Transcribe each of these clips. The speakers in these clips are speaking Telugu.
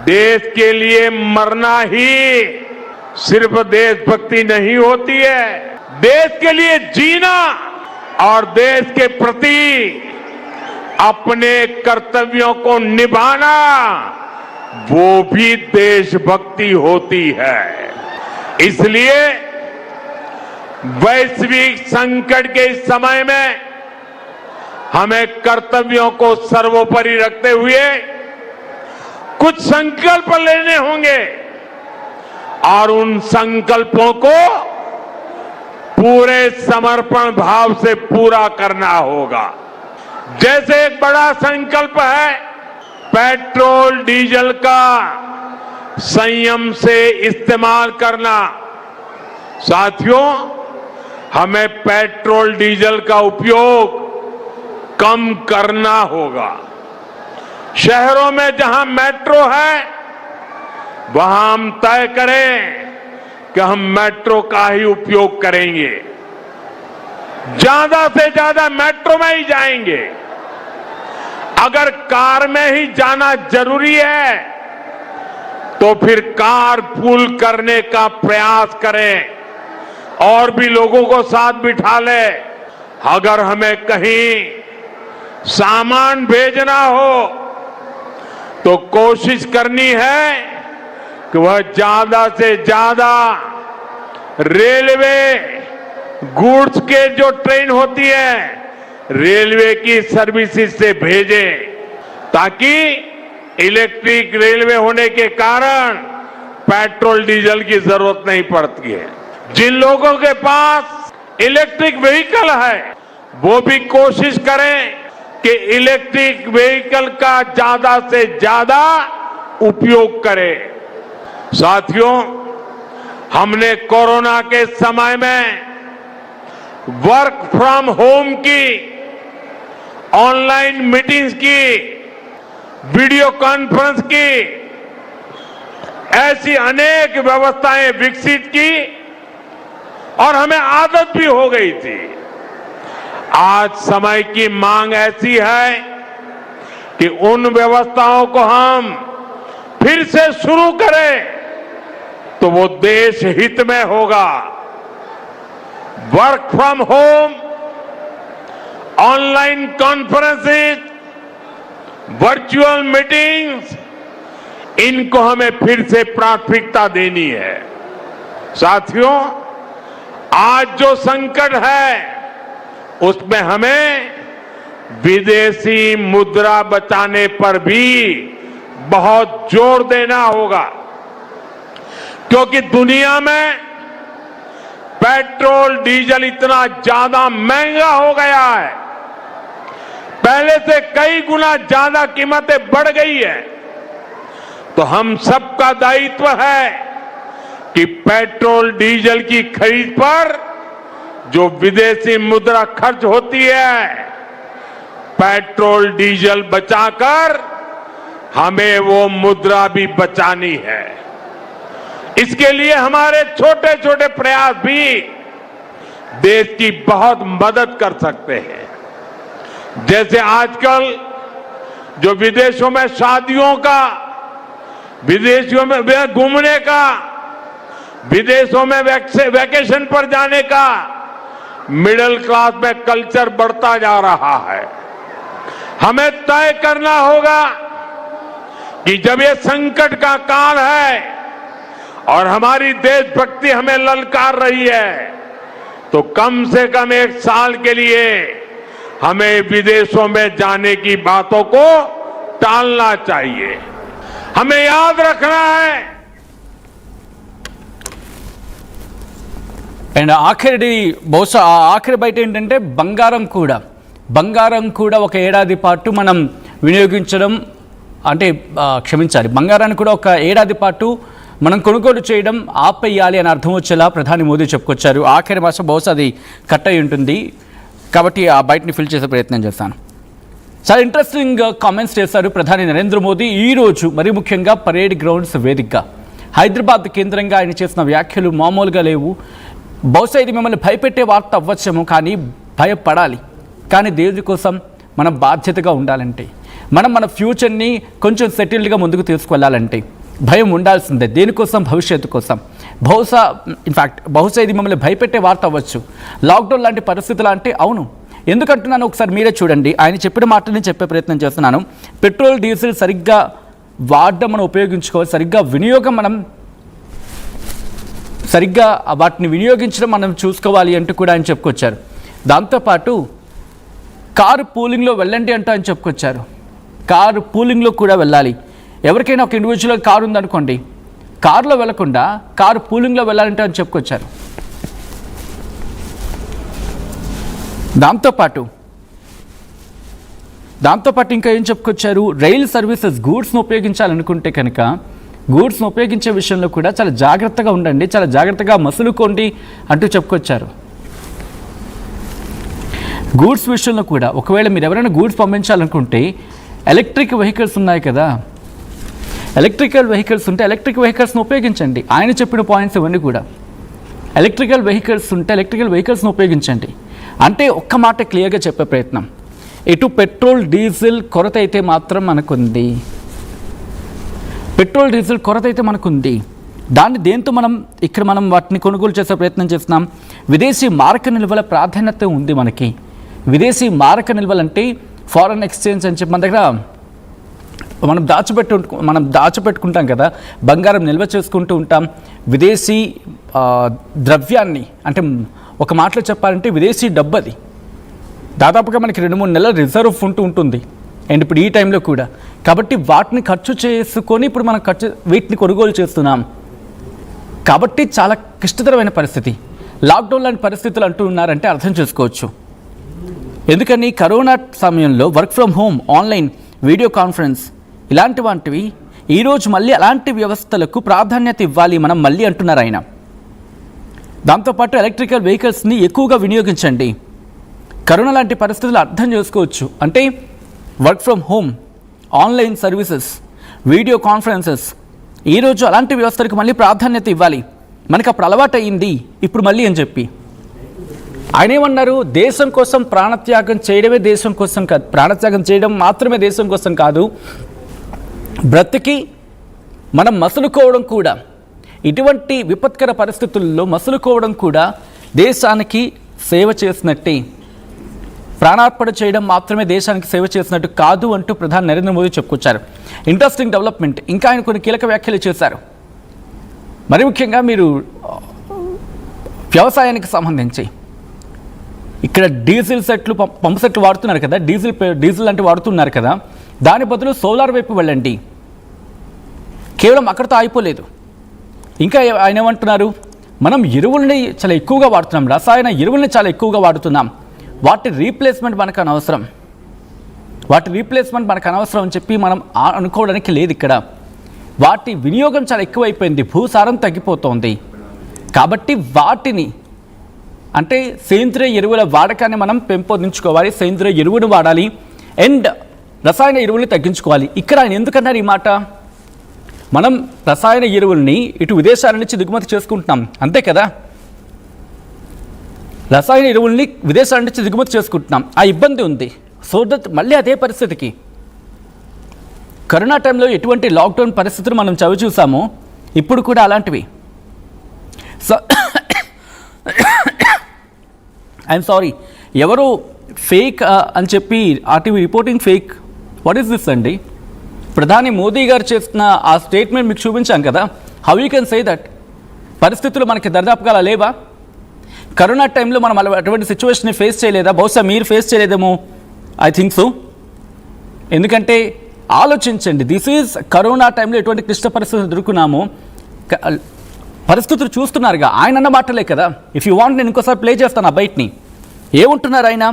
देश के लिए मरना ही सिर्फ देशभक्ति नहीं होती है, देश के लिए जीना और देश के प्रति अपने कर्तव्यों को निभाना वो भी देशभक्ति होती है। इसलिए वैश्विक संकट के इस समय में हमें कर्तव्यों को सर्वोपरि रखते हुए कुछ संकल्प लेने होंगे और उन संकल्पों को पूरे समर्पण भाव से पूरा करना होगा। जैसे एक बड़ा संकल्प है पेट्रोल डीजल का संयम से इस्तेमाल करना। साथियों, हमें पेट्रोल डीजल का उपयोग कम करना होगा। शहरों में जहां मेट्रो है वहां हम तय करें कि हम मेट्रो का ही उपयोग करेंगे, ज्यादा से ज्यादा मेट्रो में ही जाएंगे। अगर कार में ही जाना जरूरी है तो फिर कार पूल करने का प्रयास करें और भी लोगों को साथ बिठा ले। अगर हमें कहीं सामान भेजना हो तो कोशिश करनी है कि वह ज्यादा से ज्यादा रेलवे गुड्स के जो ट्रेन होती है रेलवे की सर्विसेज से भेजे, ताकि इलेक्ट्रिक रेलवे होने के कारण पेट्रोल डीजल की जरूरत नहीं पड़ती है। जिन लोगों के पास इलेक्ट्रिक व्हीकल है वो भी कोशिश करें कि इलेक्ट्रिक व्हीकल का ज्यादा से ज्यादा उपयोग करें। साथियों, हमने कोरोना के समय में वर्क फ्रॉम होम की, ऑनलाइन मीटिंग्स की, वीडियो कॉन्फ्रेंस की, ऐसी अनेक व्यवस्थाएं विकसित की और हमें आदत भी हो गई थी। आज समय की मांग ऐसी है कि उन व्यवस्थाओं को हम फिर से शुरू करें तो वो देश हित में होगा। Work from home, online conferences, virtual meetings, इनको हमें फिर से प्राथमिकता देनी है। साथियों, आज जो संकट है उसमें हमें विदेशी मुद्रा बचाने पर भी बहुत जोर देना होगा, क्योंकि दुनिया में पेट्रोल डीजल इतना ज्यादा महंगा हो गया है, पहले से कई गुना ज्यादा कीमतें बढ़ गई है। तो हम सबका दायित्व है कि पेट्रोल डीजल की खरीद पर जो विदेशी मुद्रा खर्च होती है, पेट्रोल डीजल बचाकर हमें वो मुद्रा भी बचानी है। इसके लिए हमारे छोटे छोटे प्रयास भी देश की बहुत मदद कर सकते हैं। जैसे आजकल जो विदेशों में शादियों का, विदेशों में घूमने का, विदेशों में वैकेशन पर जाने का मिडिल क्लास में कल्चर बढ़ता जा रहा है। हमें तय करना होगा कि जब ये संकट का काल है और हमारी देशभक्ति हमें ललकार रही है तो कम से कम एक साल के लिए हमें विदेशों में जाने की बातों को टालना चाहिए। हमें याद रखना है। అండ్ ఆఖరి బహుశా ఆఖరి బయట ఏంటంటే బంగారం కూడా ఒక ఏడాది పాటు మనం వినియోగించడం, అంటే క్షమించాలి, బంగారాన్ని కూడా ఒక ఏడాది పాటు మనం కొనుగోలు చేయడం ఆపేయాలి అని అర్థం వచ్చేలా ప్రధాని మోదీ చెప్పుకొచ్చారు. ఆఖరి మాసం బహుశా అది కట్ అయి ఉంటుంది కాబట్టి ఆ బయటని ఫిల్ చేసే ప్రయత్నం చేస్తాను. చాలా ఇంట్రెస్టింగ్ కామెంట్స్ చేశారు ప్రధాని నరేంద్ర మోదీ ఈరోజు, మరీ ముఖ్యంగా పరేడ్ గ్రౌండ్స్ వేదికగా. హైదరాబాద్ కేంద్రంగా ఆయన చేసిన వ్యాఖ్యలు మామూలుగా లేవు. బహుశా ఇది మిమ్మల్ని భయపెట్టే వార్త అవ్వచ్చేమో, కానీ భయపడాలి. కానీ దేవుడి కోసం మనం బాధ్యతగా ఉండాలంటే, మనం మన ఫ్యూచర్ని కొంచెం సెటిల్డ్గా ముందుకు తీసుకువెళ్ళాలంటే భయం ఉండాల్సిందే, దేనికోసం? భవిష్యత్తు కోసం. బహుశా ఇది మిమ్మల్ని భయపెట్టే వార్త అవ్వచ్చు. లాక్డౌన్ లాంటి పరిస్థితులు అంటే అవును. ఎందుకంటున్నాను ఒకసారి మీరే చూడండి. ఆయన చెప్పిన మాటని చెప్పే ప్రయత్నం చేస్తున్నాను. పెట్రోల్ డీజిల్ సరిగ్గా వాడడం మనం ఉపయోగించుకోవాలి, సరిగ్గా వాటిని వినియోగించడం మనం చూసుకోవాలి అంటూ కూడా ఆయన చెప్పుకొచ్చారు. దాంతోపాటు కారు పూలింగ్లో వెళ్ళండి అంటూ ఆయన చెప్పుకొచ్చారు. కారు పూలింగ్లో కూడా వెళ్ళాలి. ఎవరికైనా ఒక ఇండివిజువల్ కారు ఉందనుకోండి, కారులో వెళ్లకుండా కారు పూలింగ్లో వెళ్ళాలంటే అని చెప్పుకొచ్చారు. దాంతోపాటు ఇంకా ఏం చెప్పుకొచ్చారు? రైల్ సర్వీసెస్ గూడ్స్ను ఉపయోగించాలనుకుంటే కనుక గూడ్స్ను ఉపయోగించే విషయంలో కూడా చాలా జాగ్రత్తగా ఉండండి, చాలా జాగ్రత్తగా మసులుకోండి అంటూ చెప్పుకొచ్చారు. గూడ్స్ విషయంలో కూడా ఒకవేళ మీరు ఎవరైనా గూడ్స్ పంపించాలనుకుంటే ఎలక్ట్రిక్ వెహికల్స్ ఉన్నాయి కదా, ఎలక్ట్రికల్ వెహికల్స్ను ఉపయోగించండి. ఆయన చెప్పిన పాయింట్స్ ఇవన్నీ కూడా ఎలక్ట్రికల్ వెహికల్స్ను ఉపయోగించండి. అంటే ఒక్క మాట క్లియర్గా చెప్పే ప్రయత్నం, ఇటు పెట్రోల్ డీజిల్ కొరత అయితే మాత్రం మనకుంది. దాన్ని దేంతో మనం వాటిని కొనుగోలు చేసే ప్రయత్నం చేస్తున్నాం. విదేశీ మారక నిల్వల ప్రాధాన్యత ఉంది మనకి. విదేశీ మారక నిల్వలంటే ఫారెన్ ఎక్స్చేంజ్ అని చెప్పి మన దగ్గర మనం దాచిపెట్టుకుంటాం కదా, బంగారం నిల్వ చేసుకుంటూ ఉంటాం. విదేశీ ద్రవ్యాన్ని, అంటే ఒక మాటలో చెప్పాలంటే విదేశీ డబ్బు అది. దాదాపుగా మనకి 2-3 నెలల రిజర్వ్ ఉంటుంది. అండ్ ఇప్పుడు ఈ టైంలో కూడా కాబట్టి వాటిని ఖర్చు చేసుకొని ఇప్పుడు మనం వీటిని కొనుగోలు చేస్తున్నాం. కాబట్టి చాలా క్లిష్టతరమైన పరిస్థితి. లాక్డౌన్ లాంటి పరిస్థితులు అంటూ ఉన్నారంటే అర్థం చేసుకోవచ్చు. ఎందుకని కరోనా సమయంలో work from home, online, video conference ఇలాంటివి ఈరోజు మళ్ళీ అలాంటి వ్యవస్థలకు ప్రాధాన్యత ఇవ్వాలి మనం మళ్ళీ అంటున్నారు ఆయన. దాంతోపాటు ఎలక్ట్రికల్ వెహికల్స్ని ఎక్కువగా వినియోగించండి. కరోనా లాంటి పరిస్థితులు అర్థం చేసుకోవచ్చు. అంటే work from home, online services, video conferences, ఈరోజు అలాంటి వ్యవస్థలకు మళ్ళీ ప్రాధాన్యత ఇవ్వాలి. మనకు అప్పుడు అలవాటు అయ్యింది, ఇప్పుడు మళ్ళీ అని చెప్పి ఆయన ఏమన్నారు? దేశం కోసం ప్రాణత్యాగం చేయడమే దేశం కోసం కాదు, ప్రాణత్యాగం చేయడం మాత్రమే దేశం కోసం కాదు, బ్రతికి మనం మసులుకోవడం కూడా, ఇటువంటి విపత్కర పరిస్థితుల్లో మసులుకోవడం కూడా దేశానికి సేవ చేసినట్టే. ప్రాణార్పణ చేయడం మాత్రమే దేశానికి సేవ చేసినట్టు కాదు అంటూ ప్రధాని నరేంద్ర మోదీ చెప్పుకొచ్చారు. Interesting development. ఇంకా ఆయన కొన్ని కీలక వ్యాఖ్యలు చేశారు. మరి ముఖ్యంగా మీరు వ్యవసాయానికి సంబంధించి ఇక్కడ డీజిల్ సెట్లు, పంపు సెట్లు వాడుతున్నారు కదా, డీజిల్ లాంటివి వాడుతున్నారు కదా, దాని బదులు సోలార్ వైపు వెళ్ళండి. కేవలం అక్కడితో అయిపోలేదు. ఇంకా ఆయన ఏమంటున్నారు? మనం ఎరువుల్ని చాలా ఎక్కువగా వాడుతున్నాం, రసాయన ఎరువుల్ని చాలా ఎక్కువగా వాడుతున్నాం. వాటి రీప్లేస్మెంట్ మనకు అనవసరం అని చెప్పి మనం అనుకోవడానికి లేదు. ఇక్కడ వాటి వినియోగం చాలా ఎక్కువైపోయింది, భూసారం తగ్గిపోతోంది. కాబట్టి వాటిని, అంటే సేంద్రియ ఎరువుల వాడకాన్ని మనం పెంపొందించుకోవాలి, సేంద్రియ ఎరువును వాడాలి అండ్ రసాయన ఎరువుల్ని తగ్గించుకోవాలి. ఇక్కడ ఆయన ఎందుకన్నారు ఈ మాట? మనం రసాయన ఎరువుల్ని ఇటు విదేశాల నుంచి దిగుమతి చేసుకుంటున్నాం, అంతే కదా, రసాయన ఎరువుల్ని విదేశాల నుంచి దిగుమతి చేసుకుంటున్నాం, ఆ ఇబ్బంది ఉంది. సో దట్ మళ్ళీ అదే పరిస్థితికి కరోనా టైంలో ఎటువంటి లాక్డౌన్ పరిస్థితులు మనం చవి చూసామో ఇప్పుడు కూడా అలాంటివి. సో ఐఎమ్ సారీ, ఎవరో ఫేక్ అని చెప్పి RTV reporting fake. What is this అండి? ప్రధాని మోదీ గారు చేస్తున్న ఆ స్టేట్మెంట్ మీకు చూపించాం కదా. How you can say that? పరిస్థితులు మనకి దరిదాపుగా అలా లేవా? కరోనా టైంలో మనం అటువంటి సిచ్యువేషన్ని ఫేస్ చేయలేదా? బహుశా మీరు ఫేస్ చేయలేదేమో, ఐ థింక్ సో. ఎందుకంటే ఆలోచించండి, దిస్ ఈజ్ కరోనా టైంలో ఎటువంటి క్లిష్ట పరిస్థితులు ఎదుర్కొన్నామో పరిస్థితులు చూస్తున్నారుగా. ఆయన అన్న మాటలే కదా. ఇఫ్ యూ వాంట్ నేను ఇంకోసారి ప్లే చేస్తాను ఆ బయటని. ఏముంటున్నారు ఆయన?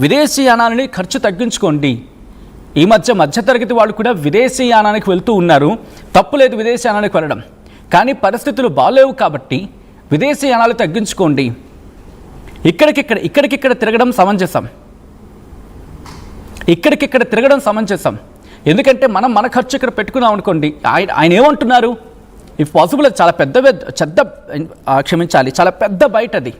విదేశీయానాన్ని ఖర్చు తగ్గించుకోండి. ఈ మధ్యతరగతి వాళ్ళు కూడా విదేశీయానానికి వెళ్తూ ఉన్నారు, తప్పులేదు విదేశీయానానికి వెళ్ళడం. కానీ పరిస్థితులు బాగాలేవు కాబట్టి విదేశీయానాలు తగ్గించుకోండి. ఇక్కడికిక్కడ తిరగడం సమంజసం. ఎందుకంటే మనం మన ఖర్చు ఇక్కడ పెట్టుకున్నాం అనుకోండి. ఆయన ఏమంటున్నారు? ఇఫ్ పాసిబుల్ చాలా పెద్ద బయట అది.